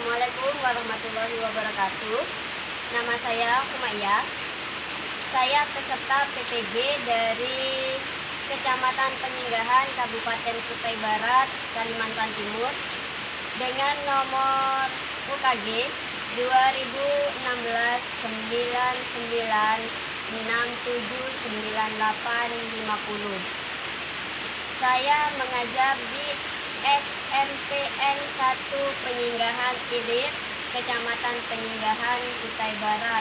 Assalamualaikum warahmatullahi wabarakatuh. Nama saya Humayyah. Saya peserta PPG dari Kecamatan Penyinggahan, Kabupaten Kutai Barat, Kalimantan Timur, dengan nomor UKG 2016-99679850. Saya mengajar di SMPN 1 Penyinggahan Ilir, Kecamatan Penyinggahan, Kutai Barat.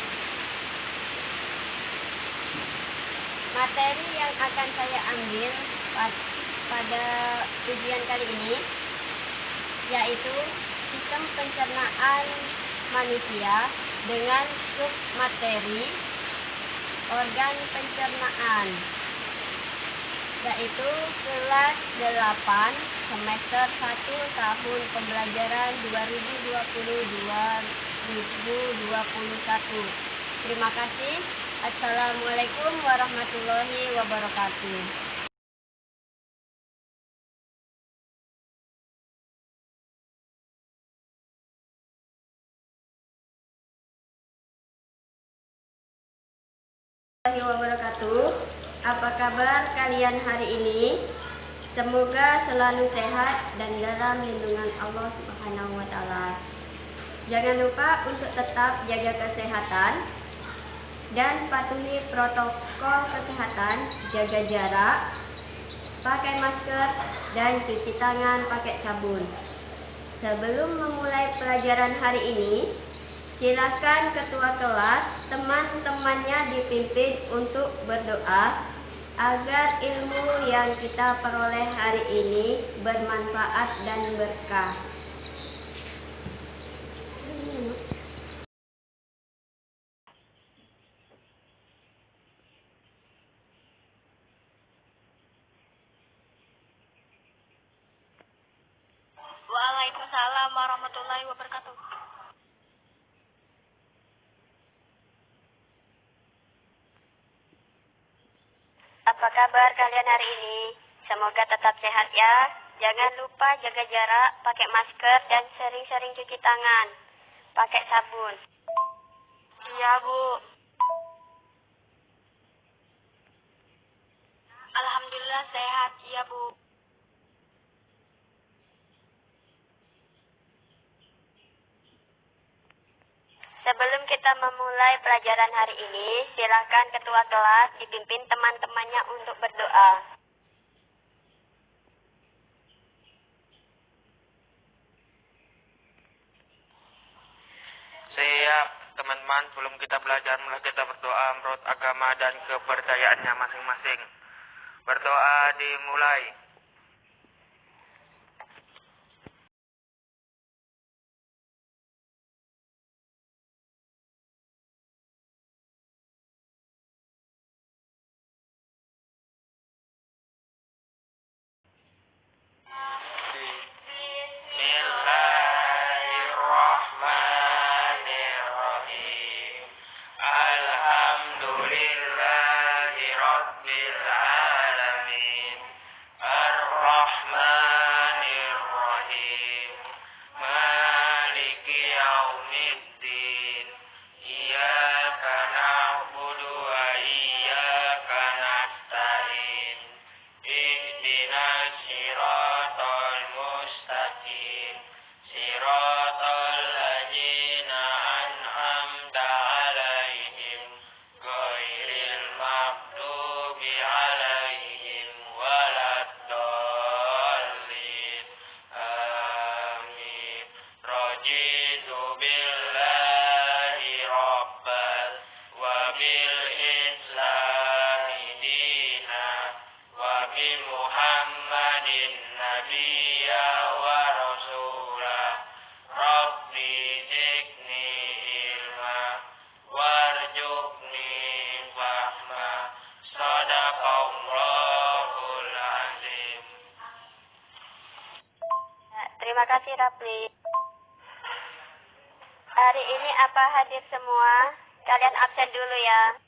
Materi yang akan saya ambil pada ujian kali ini yaitu sistem pencernaan manusia dengan submateri organ pencernaan, yaitu kelas 8 semester 1 tahun pembelajaran 2020-2021. Terima kasih. Assalamualaikum warahmatullahi wabarakatuh. Apa kabar kalian hari ini? Semoga selalu sehat dan dalam lindungan Allah Subhanahu wa Ta'ala. Jangan lupa untuk tetap jaga kesehatan dan patuhi protokol kesehatan, jaga jarak, pakai masker, dan cuci tangan pakai sabun. Sebelum memulai pelajaran hari ini, silakan ketua kelas teman-temannya dipimpin untuk berdoa agar ilmu yang kita peroleh hari ini bermanfaat dan berkah. Waalaikumsalam warahmatullahi wabarakatuh. Apa kabar kalian hari ini? Semoga tetap sehat ya. Jangan lupa jaga jarak, pakai masker, dan sering-sering cuci tangan. Pakai sabun. Iya, Bu. Alhamdulillah sehat, iya, Bu. Sebelum kita memulai pelajaran hari ini, silakan ketua kelas dipimpin teman-temannya untuk berdoa. Siap, teman-teman. Sebelum kita belajar, mulai kita berdoa menurut agama dan kepercayaannya masing-masing. Berdoa dimulai. Bismillahirrahmanirrahim. Alhamdulillahirabbil alamin. Ar-Rahmanirrahim. Maliki yaumiddin. Iyyaka na'budu wa iyyaka nasta'in. Ihdinas siratal mustaqim. Siratal ladzina an'amta 'alaihim ghairil maghdubi 'alaihim waladdallin. Amin. Raditu billahi rabban wa bil islami dinan wa bi Muhammadin nabiyya wa rasula. Rabbi zidni ilma warzuqni fahma. Shadaqallahul azim. Terima kasih, Rapli. Hari ini apa hadir semua? Kalian absen dulu ya.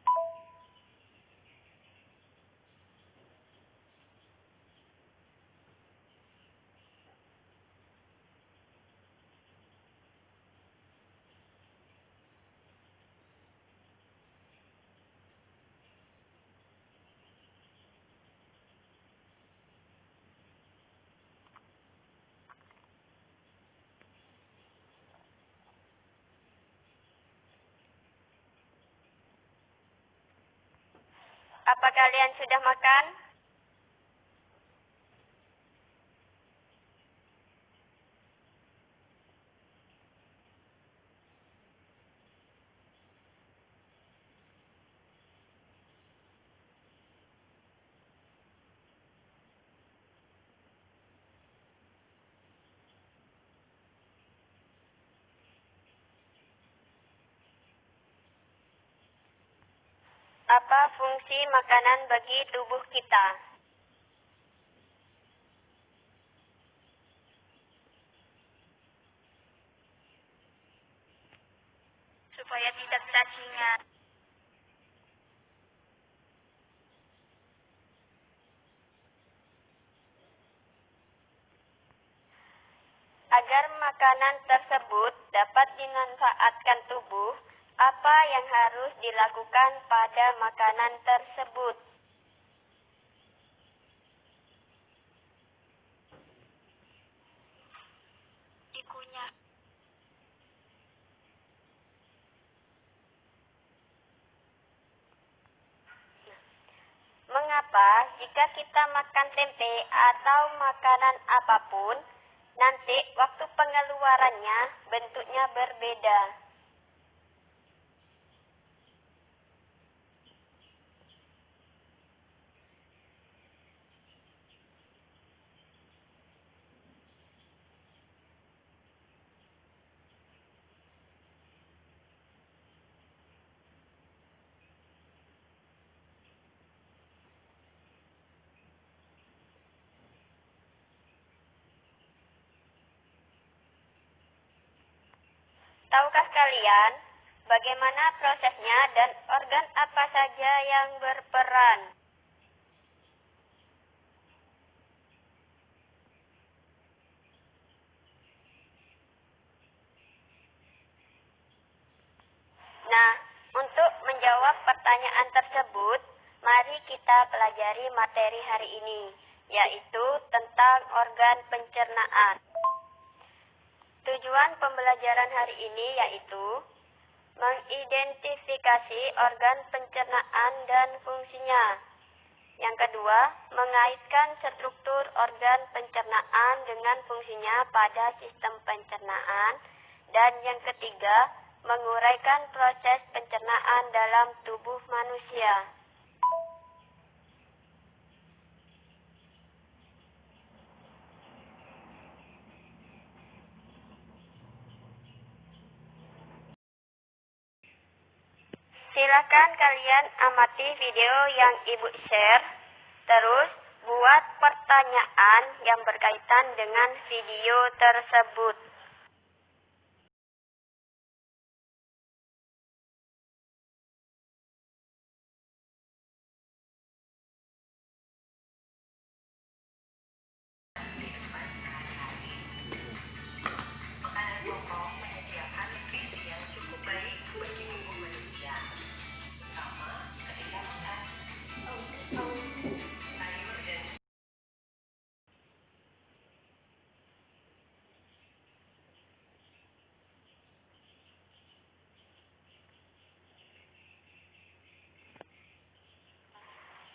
Apa kalian sudah makan? Apa fungsi makanan bagi tubuh kita? Supaya tidak cacingan. Agar makanan tersebut dapat dimanfaatkan tubuh, apa yang harus dilakukan pada makanan tersebut? Dikunyah. Mengapa jika kita makan tempe atau makanan apapun, nanti waktu pengeluarannya bentuknya berbeda? Tahukah kalian bagaimana prosesnya dan organ apa saja yang berperan? Nah, untuk menjawab pertanyaan tersebut, mari kita pelajari materi hari ini, yaitu tentang organ pencernaan. Tujuan pembelajaran hari ini yaitu mengidentifikasi organ pencernaan dan fungsinya. Yang kedua, mengaitkan struktur organ pencernaan dengan fungsinya pada sistem pencernaan. Dan yang ketiga, menguraikan proses pencernaan dalam tubuh manusia. Silakan kalian amati video yang Ibu share, terus buat pertanyaan yang berkaitan dengan video tersebut.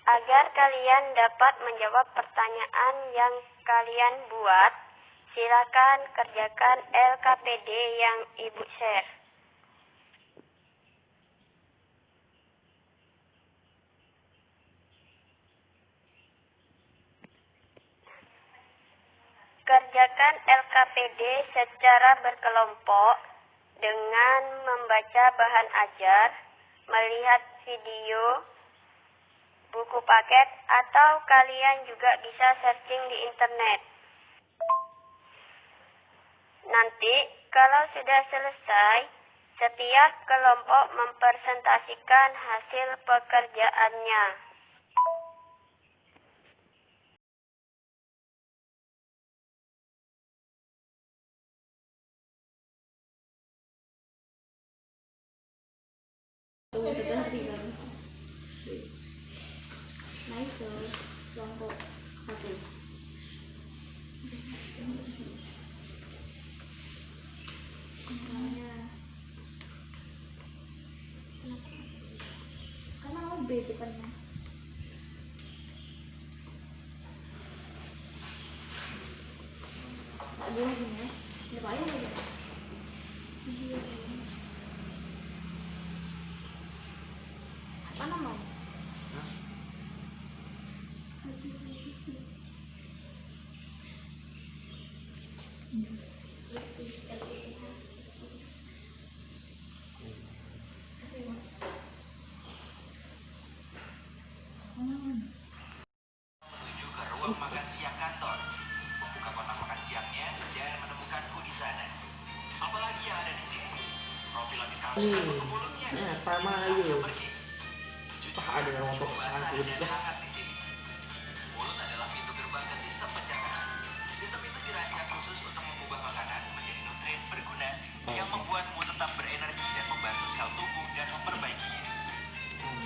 Agar kalian dapat menjawab pertanyaan yang kalian buat, silakan kerjakan LKPD yang Ibu share. Kerjakan LKPD secara berkelompok dengan membaca bahan ajar, melihat video, buku paket, atau kalian juga bisa searching di internet. Nanti, kalau sudah selesai, setiap kelompok mempresentasikan hasil pekerjaannya. Kelompok 1. Karena mau B depannya. buah gini ya. Ini payung aja. Apa namanya? Menuju ke ruang makan siang kantor. Membuka kotak makan siangnya dan menemukanku di sana. Apalagi yang ada di sini? Profil habis kamu sudah tutup mulutnya. Pamayo. Pergi. Wah, ada rombok sangkut. Dan hangat di sini. Mulut adalah pintu gerbang ke sistem pencernaan. Sistem itu dirancang khusus untuk mengubah makanan menjadi nutrien berguna yang membuatmu tetap berenergi dan membantu sel tubuh dan memperbaikinya.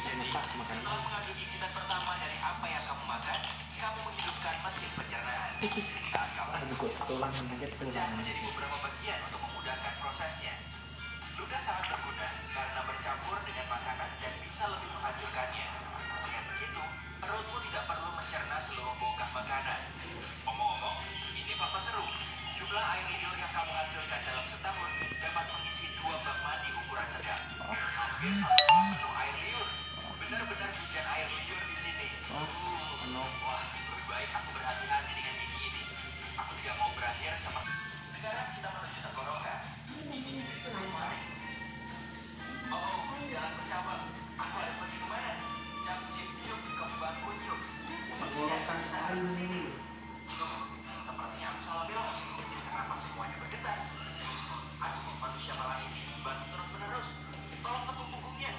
Jadi, setelah mengambil gigitan pertama dari apa yang kamu makan, kamu menghidupkan mesin pencernaan. Saat kamu pecah menjadi beberapa bagian untuk memudahkan prosesnya. Ludah sangat berguna karena bercampur dengan makanan dan bisa lebih menghancurkannya. Dengan begitu, perutmu tidak perlu mencerna seluruh bongkah makanan. Omong-omong, ini fakta seru. Jumlah air liur yang kamu hasilkan dalam setahun dapat mengisi 2 bak mandi ukuran sedang. Hampir 1 bak penuh air liur. Benar-benar hujan air liur di sini. Wah, lebih baik aku berhati-hati dengan gigi ini. Aku tidak mau berakhir seperti. Sekarang kita menuju tenggorokan. Ini oh, jangan bersama. Aku harus pergi kemana? Jam Jim Yuk ke Bangkun Yuk. Tenggorokan kali ini. Sepertinya aku salah belok. Kenapa semuanya bergetar? Aduh, manusia malang ini bantu terus-menerus. Tolong tepuk punggungnya.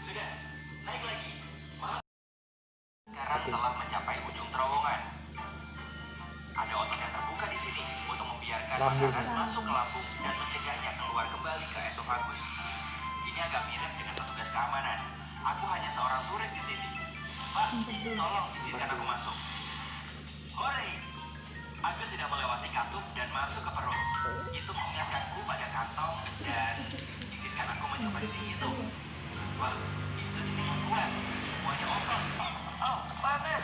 Sudah, naik lagi. Sekarang telah mencapai ujung terowongan. Ada otot yang terbuka di sini untuk membiarkan makanan masuk ke lambung dan mencegahnya keluar kembali ke esofagus. Ini agak mirip dengan petugas keamanan. Aku hanya seorang turis di sini. Pak, tolong izinkan aku masuk. Hore! Aku sudah melewati katup dan masuk ke perut. Itu mengingatkanku pada kantong dan izinkan aku mencoba di sini itu. Wah, itu jadi membuat semuanya otot. Oh, panas.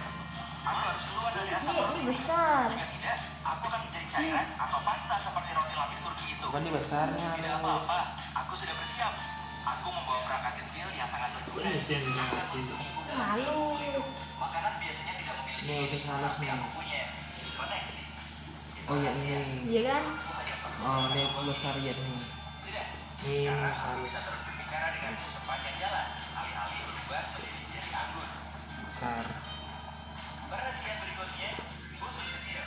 Aku harus keluar dari asap roti. Ini besar. Jika tidak, aku akan menjadi cairan atau pasta seperti roti lapis Turki itu. Bukan ini besarnya. Tidak apa-apa, aku sudah bersiap. Aku membawa perangkat kecil yang sangat berguna. Halus. Makanan biasanya tidak memiliki Ini usus halus tapi nih. aku punya koneksi. Oh iya ini. Iya kan? Oh ini besar ya nih. Sudah. Ini Sekarang aku halus. bisa terus berbicara denganmu sepanjang jalan. Alih-alih berubah menjadi jari anggur. Besar. Perhatian berikutnya, usus kecil.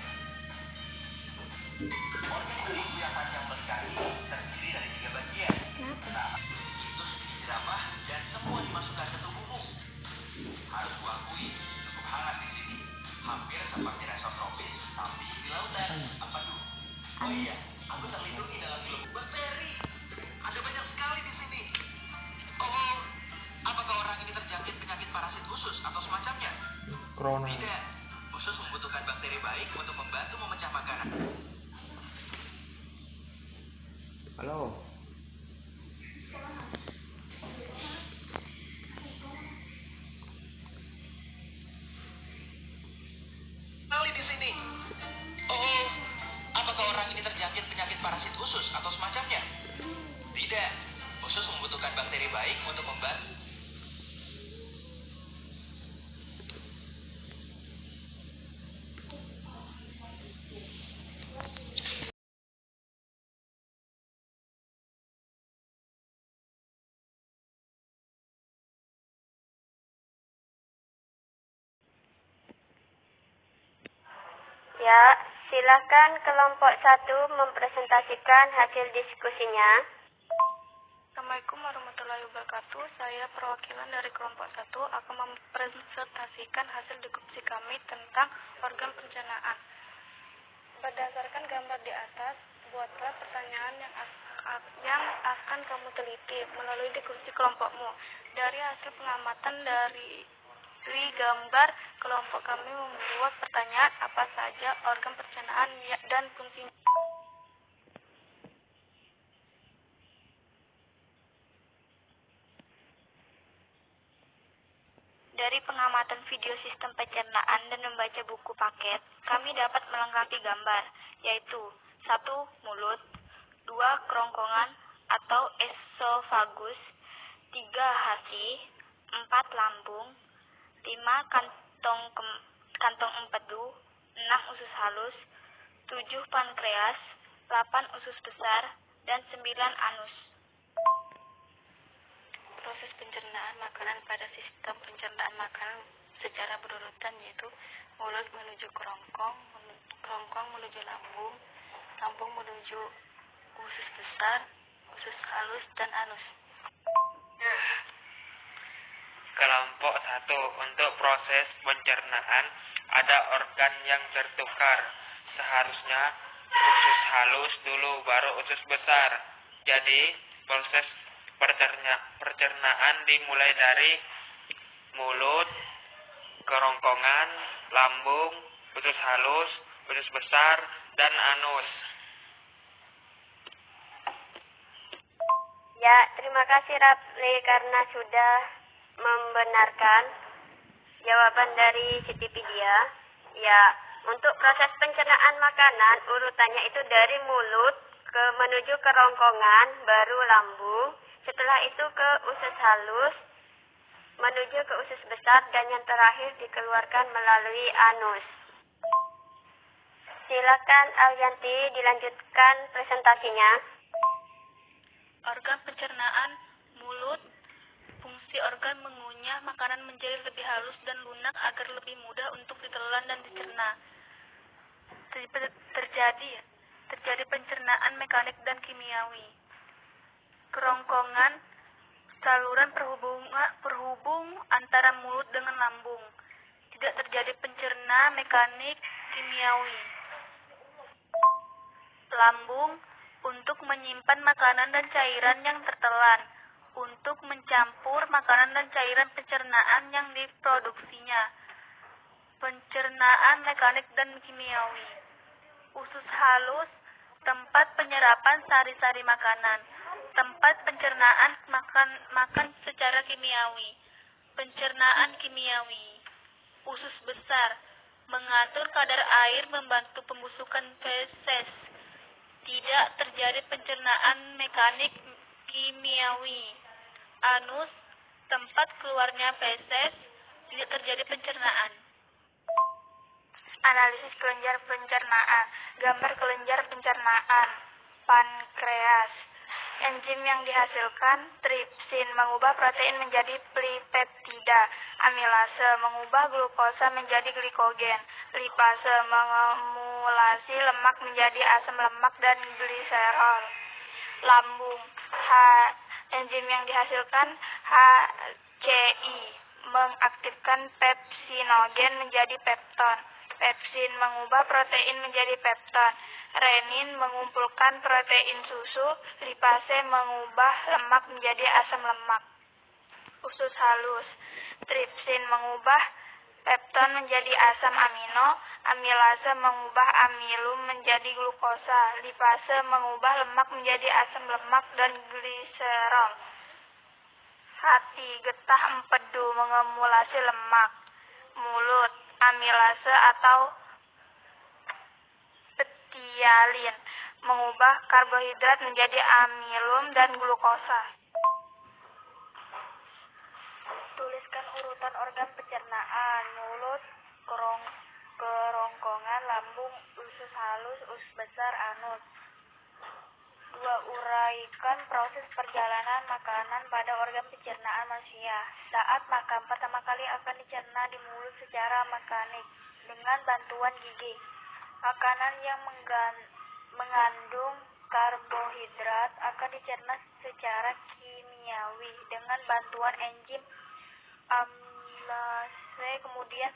Organ tubuh yang panjang sekali terdiri dari 3 bagian. Pertama, itu sedikit jerapah dan semua dimasukkan ke tubuhmu. Harus kuakui, cukup hangat di sini. Hampir seperti resort tropis, tapi di lautan. Apa tuh? Oh iya, aku terlindungi dalam film bakteri. Ada banyak sekali di sini. Oh, apakah orang ini terjangkit penyakit parasit usus atau semacamnya? Corona. Tidak, usus membutuhkan bakteri baik untuk membantu memecah makanan. Halo. Kali di sini. Oh, apakah orang ini terjangkit penyakit parasit usus atau semacamnya? Tidak, usus membutuhkan bakteri baik untuk membantu. Ya, silakan kelompok 1 mempresentasikan hasil diskusinya. Assalamualaikum warahmatullahi wabarakatuh. Saya perwakilan dari kelompok 1 akan mempresentasikan hasil diskusi kami tentang organ pencernaan. Berdasarkan gambar di atas, buatlah pertanyaan yang akan kamu teliti melalui diskusi kelompokmu. Dari hasil pengamatan dari gambar, kelompok kami membuat pertanyaan apa saja organ pencernaan dan fungsinya. Dari pengamatan video sistem pencernaan dan membaca buku paket, kami dapat melengkapi gambar, yaitu 1. Mulut, 2. Kerongkongan atau esofagus, 3. Hati, 4. Lambung, 5. Kantong empedu, 6. Usus halus, 7. Pankreas, 8. Usus besar, dan 9. Anus. Proses pencernaan makanan pada sistem pencernaan makanan secara berurutan, yaitu mulut menuju kerongkong, kerongkong menuju lambung, lambung menuju usus besar, usus halus, dan anus. Kelompok 1. Untuk proses pencernaan ada organ yang tertukar. Seharusnya usus halus dulu baru usus besar. Jadi proses pencernaan dimulai dari mulut, kerongkongan, lambung, usus halus, usus besar, dan anus. Ya, terima kasih Rapli karena sudah membenarkan jawaban dari Cikipedia. Ya, untuk proses pencernaan makanan urutannya itu dari mulut menuju kerongkongan, baru lambung, setelah itu ke usus halus, menuju ke usus besar, dan yang terakhir dikeluarkan melalui anus. Silakan Alyanti dilanjutkan presentasinya. Organ pencernaan mulut. Fungsi organ mengunyah makanan menjadi lebih halus dan lunak agar lebih mudah untuk ditelan dan dicerna. Terjadi pencernaan mekanik dan kimiawi. Kerongkongan, saluran perhubung antara mulut dengan lambung. Tidak terjadi pencerna mekanik kimiawi. Lambung, untuk menyimpan makanan dan cairan yang tertelan, untuk mencampur makanan dan cairan pencernaan yang diproduksinya. Pencernaan mekanik dan kimiawi. Usus halus, tempat penyerapan sari-sari makanan, tempat pencernaan makan secara kimiawi. Pencernaan kimiawi. Usus besar, mengatur kadar air, membantu pembusukan feses. Tidak terjadi pencernaan mekanik kimiawi. Anus, tempat keluarnya feses, tidak terjadi pencernaan. Analisis kelenjar pencernaan. Gambar kelenjar pencernaan. Pankreas. Enzim yang dihasilkan, tripsin, mengubah protein menjadi polipeptida. Amilase, mengubah glukosa menjadi glikogen. Lipase, mengemulasi lemak menjadi asam lemak dan gliserol. Lambung. Enzim yang dihasilkan, HCI, mengaktifkan pepsinogen menjadi pepton. Pepsin, mengubah protein menjadi pepton. Renin, mengumpulkan protein susu. Lipase, mengubah lemak menjadi asam lemak. Usus halus. Tripsin, mengubah pepton menjadi asam amino. Amilase, mengubah amilum menjadi glukosa. Lipase, mengubah lemak menjadi asam lemak dan gliserol. Hati, getah empedu, mengemulasi lemak. Mulut, amilase atau petialin, mengubah karbohidrat menjadi amilum dan glukosa. Tuliskan urutan organ pencernaan: mulut, kerongkongan, lambung, usus halus, usus besar, anus. 2. Uraikan proses perjalanan makanan pada organ pencernaan manusia. Saat makan, pertama kali akan dicerna di mulut secara mekanik dengan bantuan gigi. Makanan yang mengandung karbohidrat akan dicerna secara kimiawi dengan bantuan enzim amilase. Kemudian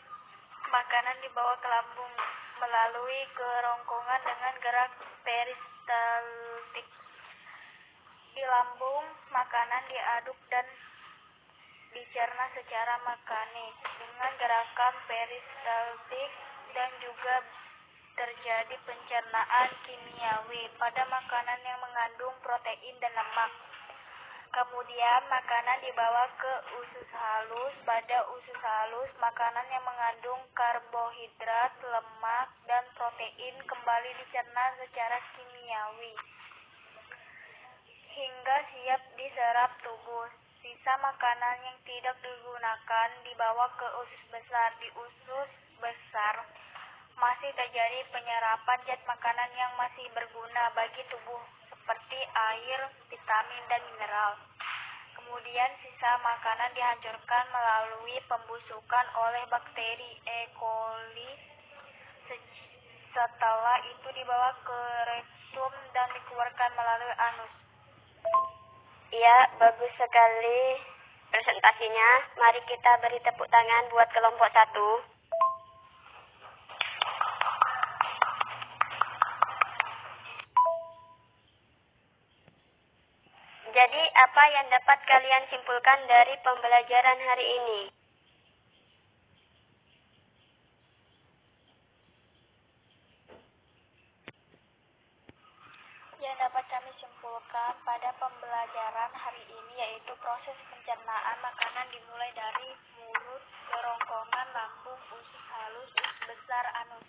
makanan dibawa ke lambung melalui kerongkongan dengan gerak peristaltik. Di lambung, makanan diaduk dan dicerna secara mekanik dengan gerakan peristaltik, dan juga terjadi pencernaan kimiawi pada makanan yang mengandung protein dan lemak. Kemudian makanan dibawa ke usus halus. Pada usus halus, makanan yang mengandung karbohidrat, lemak, dan protein kembali dicerna secara kimiawi hingga siap diserap tubuh. Sisa makanan yang tidak digunakan dibawa ke usus besar. Di usus besar masih terjadi penyerapan zat makanan yang masih berguna bagi tubuh seperti air, vitamin, dan mineral. Kemudian sisa makanan dihancurkan melalui pembusukan oleh bakteri E. coli. Setelah itu dibawa ke rektum dan dikeluarkan melalui anus. Ya, bagus sekali presentasinya. Mari kita beri tepuk tangan buat kelompok 1. Jadi, apa yang dapat kalian simpulkan dari pembelajaran hari ini? Yang dapat kami simpulkan pada pembelajaran hari ini yaitu proses pencernaan makanan dimulai dari mulut, kerongkongan, lambung, usus halus, usus besar, anus.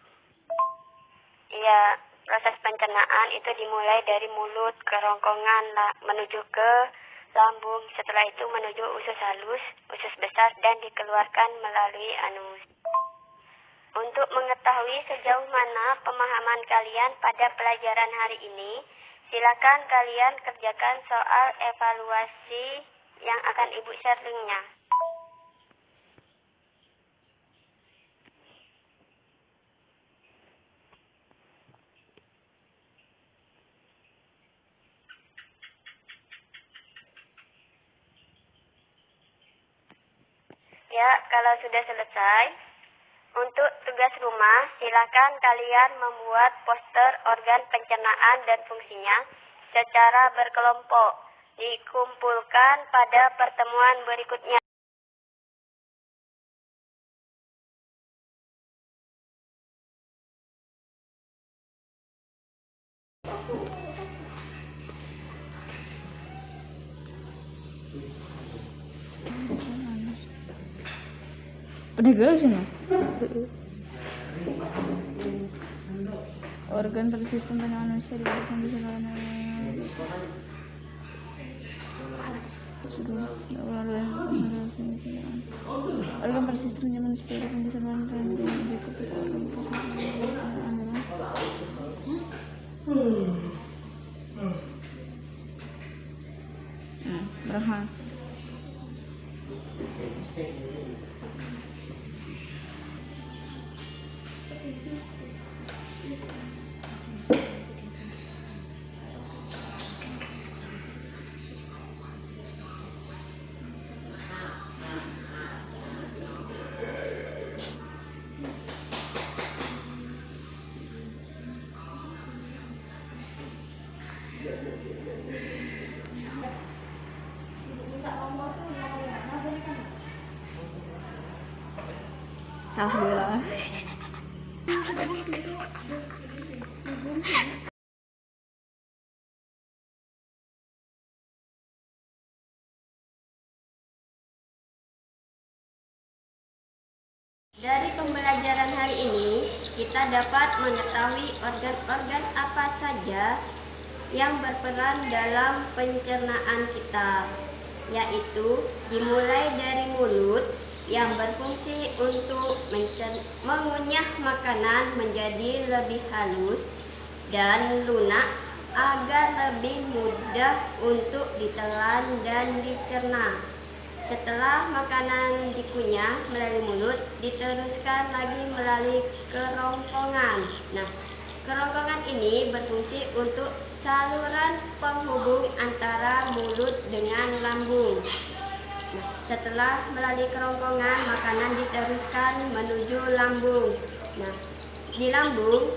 Iya, proses pencernaan itu dimulai dari mulut, kerongkongan, menuju ke lambung, setelah itu menuju usus halus, usus besar, dan dikeluarkan melalui anus. Untuk mengetahui sejauh mana pemahaman kalian pada pelajaran hari ini, silakan kalian kerjakan soal evaluasi yang akan Ibu share linknya. Ya, kalau sudah selesai, untuk tugas rumah, silakan kalian membuat poster organ pencernaan dan fungsinya secara berkelompok. Dikumpulkan pada pertemuan berikutnya. Udah gaul sih, organ pada sistem pencernaan manusia diberikan di organ pada sistem pencernaan manusia diberikan di berapa? Alhamdulillah. Dari pembelajaran hari ini, kita dapat mengetahui organ-organ apa saja yang berperan dalam pencernaan kita, yaitu dimulai dari mulut yang berfungsi untuk mengunyah makanan menjadi lebih halus dan lunak agar lebih mudah untuk ditelan dan dicerna. Setelah makanan dikunyah melalui mulut, diteruskan lagi melalui kerongkongan. Nah, kerongkongan ini berfungsi untuk saluran penghubung antara mulut dengan lambung. Nah, setelah melalui kerongkongan, makanan diteruskan menuju lambung. Nah, di lambung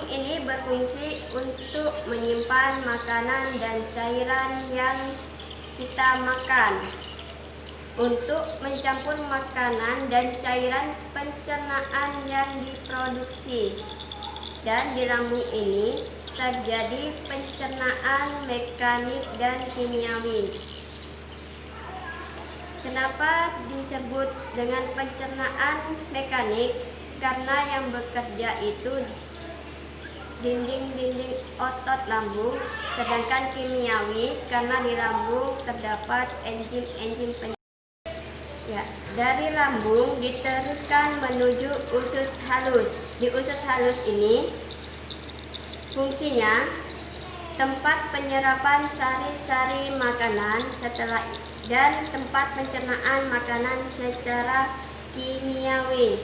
ini berfungsi untuk menyimpan makanan dan cairan yang kita makan, untuk mencampur makanan dan cairan pencernaan yang diproduksi. Dan di lambung ini terjadi pencernaan mekanik dan kimiawi. Kenapa disebut dengan pencernaan mekanik? Karena yang bekerja itu dinding-dinding otot lambung, sedangkan kimiawi karena di lambung terdapat enzim-enzim ya, dari lambung diteruskan menuju usus halus. Di usus halus ini fungsinya tempat penyerapan sari-sari makanan dan tempat pencernaan makanan secara kimiawi.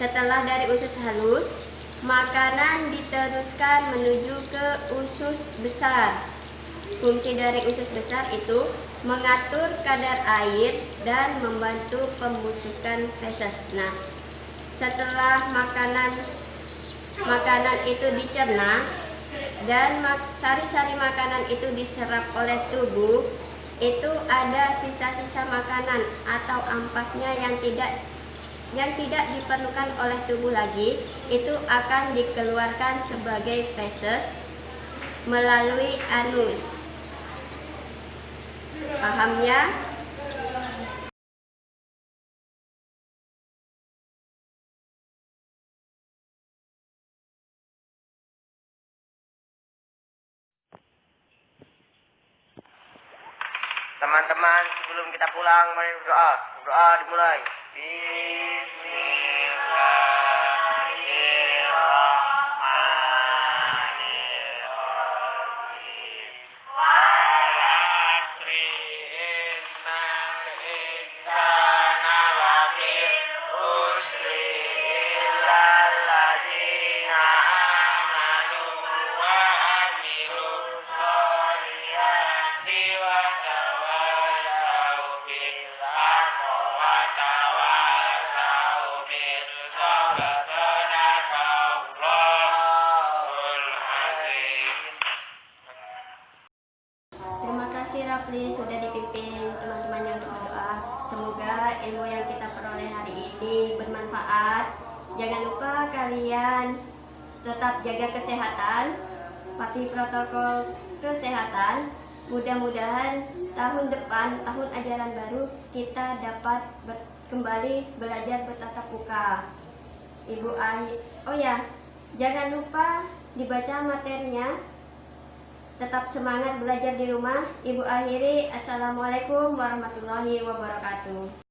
Setelah dari usus halus, makanan diteruskan menuju ke usus besar. Fungsi dari usus besar itu mengatur kadar air dan membantu pembusukan feses. Nah, setelah makanan itu dicerna dan sari-sari makanan itu diserap oleh tubuh, itu ada sisa-sisa makanan atau ampasnya yang tidak diperlukan oleh tubuh lagi, itu akan dikeluarkan sebagai feses melalui anus. Paham ya? Teman-teman, sebelum kita pulang, mari berdoa. Doa dimulai. Terima kasih Rafli sudah dipimpin teman-temannya untuk berdoa. Semoga ilmu yang kita peroleh hari ini bermanfaat. Jangan lupa kalian tetap jaga kesehatan, patuhi protokol kesehatan. Mudah-mudahan tahun depan, tahun ajaran baru, kita dapat kembali belajar bertatap muka. Ibu Ahi, oh ya, jangan lupa dibaca materinya. Tetap semangat belajar di rumah. Ibu akhiri, Assalamualaikum warahmatullahi wabarakatuh.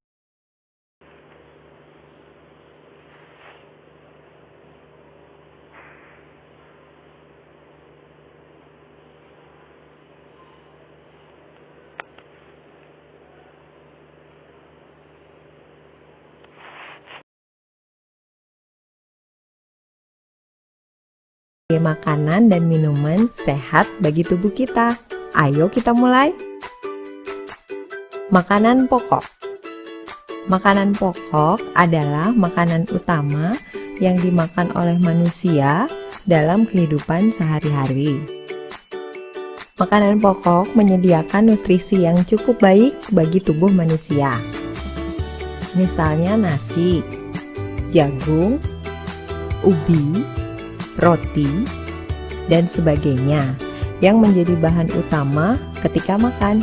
Makanan dan minuman sehat bagi tubuh kita. Ayo kita mulai. Makanan pokok. Makanan pokok adalah makanan utama yang dimakan oleh manusia dalam kehidupan sehari-hari. Makanan pokok menyediakan nutrisi yang cukup baik bagi tubuh manusia. Misalnya nasi, jagung, ubi, roti, dan sebagainya yang menjadi bahan utama ketika makan.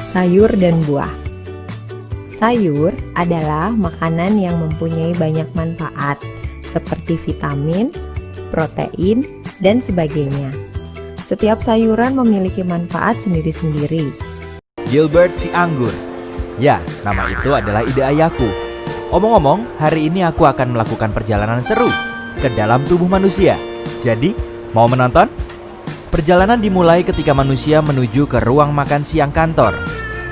Sayur dan buah. Sayur adalah makanan yang mempunyai banyak manfaat seperti vitamin, protein, dan sebagainya. Setiap sayuran memiliki manfaat sendiri-sendiri. Gilbert si anggur. Ya, nama itu adalah ide ayahku. Omong-omong, hari ini aku akan melakukan perjalanan seru ke dalam tubuh manusia. Jadi, mau menonton? Perjalanan dimulai ketika manusia menuju ke ruang makan siang kantor,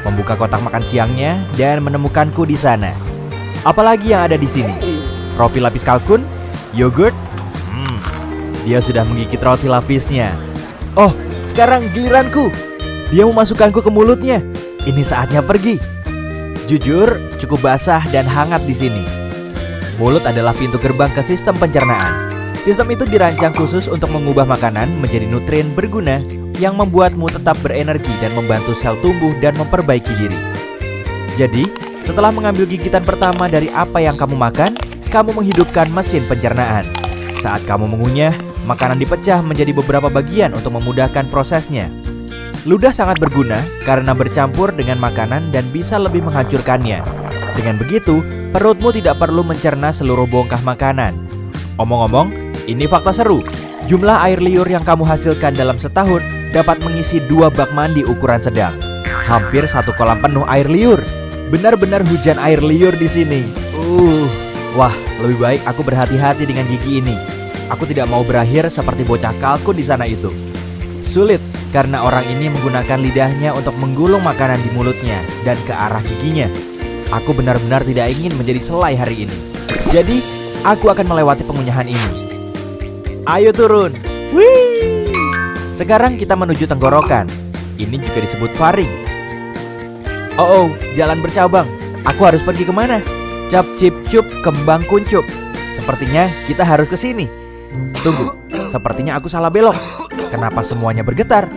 membuka kotak makan siangnya dan menemukanku di sana. Apalagi yang ada di sini? Roti lapis kalkun, yogurt. Dia sudah menggigit roti lapisnya. Oh, sekarang giliranku. Dia memasukkanku ke mulutnya. Ini saatnya pergi. Jujur, cukup basah dan hangat di sini. Mulut adalah pintu gerbang ke sistem pencernaan. Sistem itu dirancang khusus untuk mengubah makanan menjadi nutrien berguna yang membuatmu tetap berenergi dan membantu sel tumbuh dan memperbaiki diri. Jadi, setelah mengambil gigitan pertama dari apa yang kamu makan, kamu menghidupkan mesin pencernaan. Saat kamu mengunyah, makanan dipecah menjadi beberapa bagian untuk memudahkan prosesnya. Ludah sangat berguna karena bercampur dengan makanan dan bisa lebih menghancurkannya. Dengan begitu, perutmu tidak perlu mencerna seluruh bongkah makanan. Omong-omong, ini fakta seru. Jumlah air liur yang kamu hasilkan dalam setahun dapat mengisi 2 bak mandi ukuran sedang. Hampir 1 kolam penuh air liur. Benar-benar hujan air liur di sini. Wah, lebih baik aku berhati-hati dengan gigi ini. Aku tidak mau berakhir seperti bocah kalkun di sana itu. Sulit, karena orang ini menggunakan lidahnya untuk menggulung makanan di mulutnya dan ke arah giginya. Aku benar-benar tidak ingin menjadi selai hari ini. Jadi, aku akan melewati pengunyahan ini. Ayo turun. Wih! Sekarang kita menuju tenggorokan. Ini juga disebut faring. Oh, jalan bercabang. Aku harus pergi kemana? Cap cip cup kembang kuncup. Sepertinya kita harus ke sini. Tunggu, sepertinya aku salah belok. Kenapa semuanya bergetar?